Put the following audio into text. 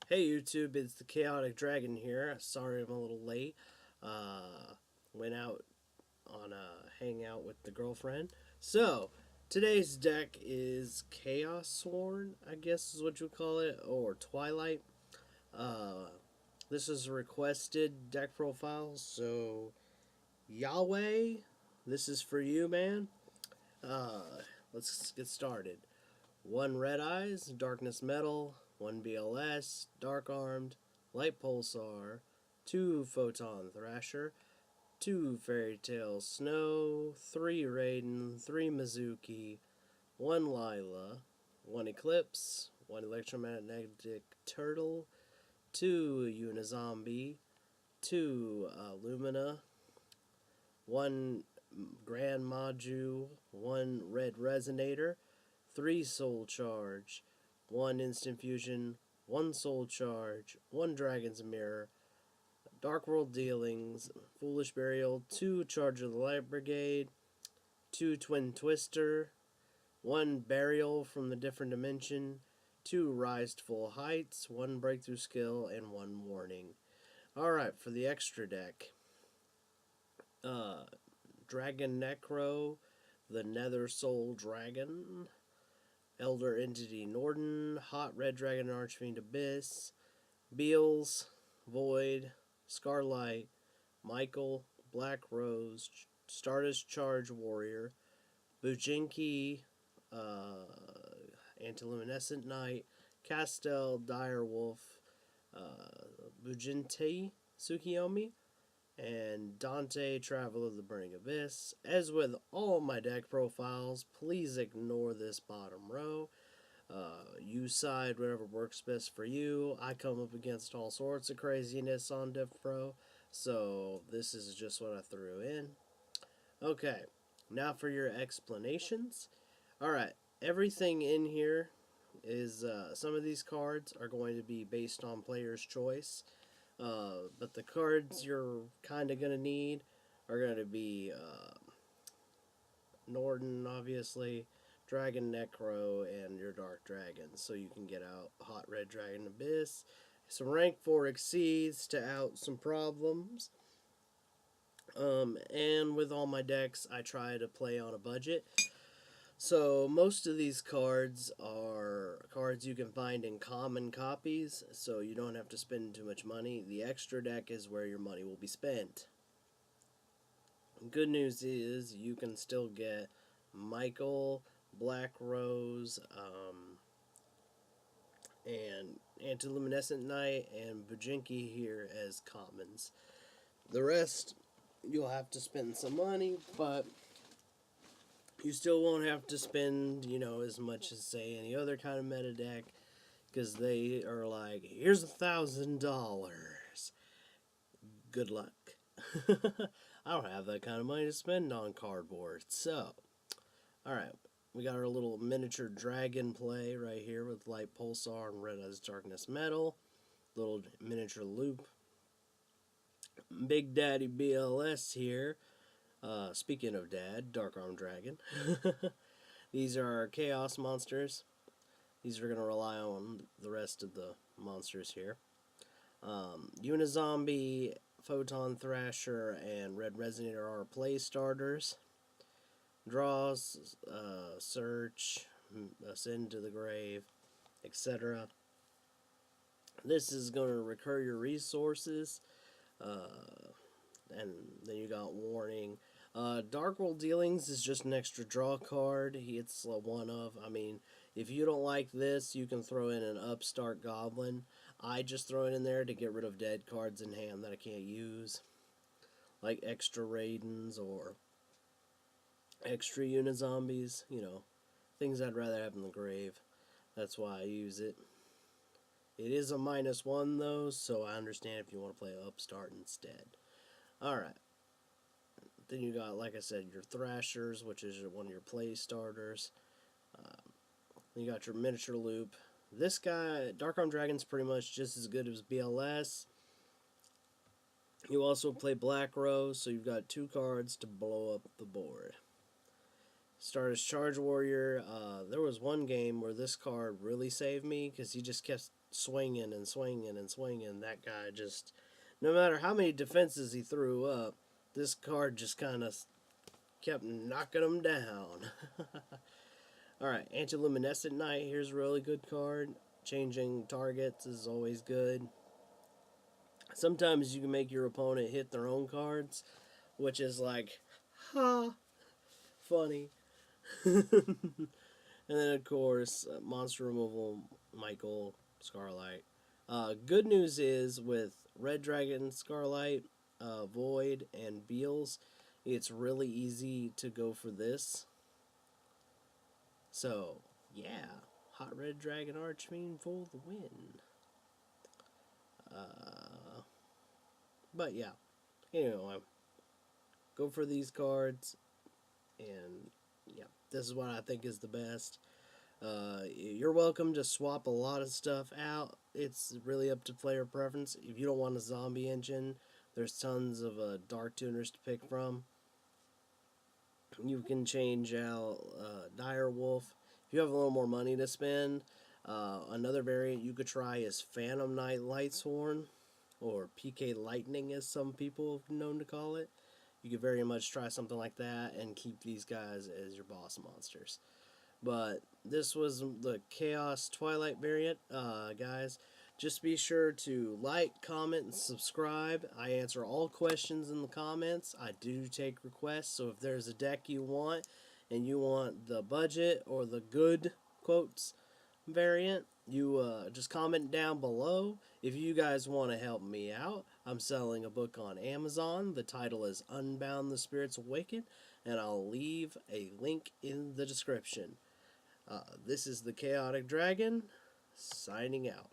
Hey YouTube, it's the Chaotic Dragon here. Sorry I'm a little late. Went out on a hangout with the girlfriend. So, today's deck is Lightsworn, I guess is what you call it, or Twilight. Uh, this is a requested deck profile, so Yahweh, this is for you, man. Uh, let's get started. One Red Eyes, Darkness Metal, one BLS, Dark Armed, Light Pulsar, two Photon Thrasher, two Fairy Tale Snow, three Raiden, three Mizuki, one Lila, one Eclipse, one Electromagnetic Turtle, two Unizombie, two Lumina, one Grand Maju, one Red Resonator, three Soul Charge, one Instant Fusion, one Soul Charge, one Dragon's Mirror, Dark World Dealings, Foolish Burial, two Charge of the Light Brigade, two Twin Twister, one Burial from the Different Dimension, two Rise to Full Heights, one Breakthrough Skill, and one Warning. Alright, for the extra deck. Dragon Necro, the Nether Soul Dragon, Elder Entity Norden, Hot Red Dragon Archfiend Abyss, Beals, Void, Scarlight, Michael, Black Rose, Stardust Charge Warrior, Bujinki, Antiluminescent Knight, Castel Direwolf, Bujinti Tsukiyomi, and Dante, Traveler of the Burning Abyss. As with all my deck profiles, please ignore this bottom row. You side whatever works best for you. I come up against all sorts of craziness on Div Pro, so this is just what I threw in. Okay, now for your explanations. Alright, everything in here is, some of these cards are going to be based on player's choice. But the cards you're kind of going to need are going to be Norden, obviously, Dragon Necro, and your Dark Dragons, so you can get out Hot Red Dragon Abyss. Some rank 4 exceeds to out some problems. And with all my decks, I try to play on a budget. So most of these cards are cards you can find in common copies, so you don't have to spend too much money. The extra deck is where your money will be spent. Good news is you can still get Michael, Black Rose, and Antiluminescent Knight, and Bujinki here as commons. The rest, you'll have to spend some money, but you still won't have to spend, as much as, say, any other kind of meta deck, because they are like, here's $1,000. Good luck. I don't have that kind of money to spend on cardboard. So, alright, we got our little miniature dragon play right here with Light Pulsar and Red as Darkness Metal. Little miniature loop. Big Daddy BLS here. Speaking of Dad, Dark Arm Dragon. These are Chaos monsters. These are going to rely on the rest of the monsters here. Unizombie, Photon Thrasher, and Red Resonator are play starters. Draws, Search, Ascend to the Grave, etc. This is going to recur your resources. And then you got Warning. Dark World Dealings is just an extra draw card. It's a one of. I mean, if you don't like this, you can throw in an Upstart Goblin. I just throw it in there to get rid of dead cards in hand that I can't use. Like extra Raidens or extra Unizombies. Things I'd rather have in the grave. That's why I use it. It is a -1 though, so I understand if you want to play Upstart instead. Alright. Then you got, like I said, your Thrashers, which is one of your play starters. Then you got your miniature loop. This guy, Dark Arm Dragon's pretty much just as good as BLS. You also play Black Rose, so you've got 2 cards to blow up the board. Start as Charge Warrior. There was one game where this card really saved me because he just kept swinging and swinging and swinging. That guy just, no matter how many defenses he threw up, this card just kind of kept knocking him down. Alright, Antiluminescent Knight. Here's a really good card. Changing targets is always good. Sometimes you can make your opponent hit their own cards, which is like, ha, funny. And then, of course, monster removal, Michael, Scarlight. Good news is with Red Dragon, Scarlight, Void, and Beals, it's really easy to go for this. So, yeah, Hot Red Dragon Archfiend for the win. But yeah, anyway, go for these cards, and yeah, this is what I think is the best. You're welcome to swap a lot of stuff out. It's really up to player preference. If you don't want a zombie engine, there's tons of dark tuners to pick from. You can change out Dire Wolf. If you have a little more money to spend, another variant you could try is Phantom Knight Lightsworn, or PK Lightning as some people have known to call it. You could very much try something like that and keep these guys as your boss monsters. But this was the Chaos Twilight variant, guys. Just be sure to like, comment, and subscribe. I answer all questions in the comments. I do take requests, so if there's a deck you want and you want the budget or the good quotes variant, you just comment down below. If you guys want to help me out, I'm selling a book on Amazon. The title is Unbound the Spirits Awaken, and I'll leave a link in the description. This is the Chaotic Dragon, signing out.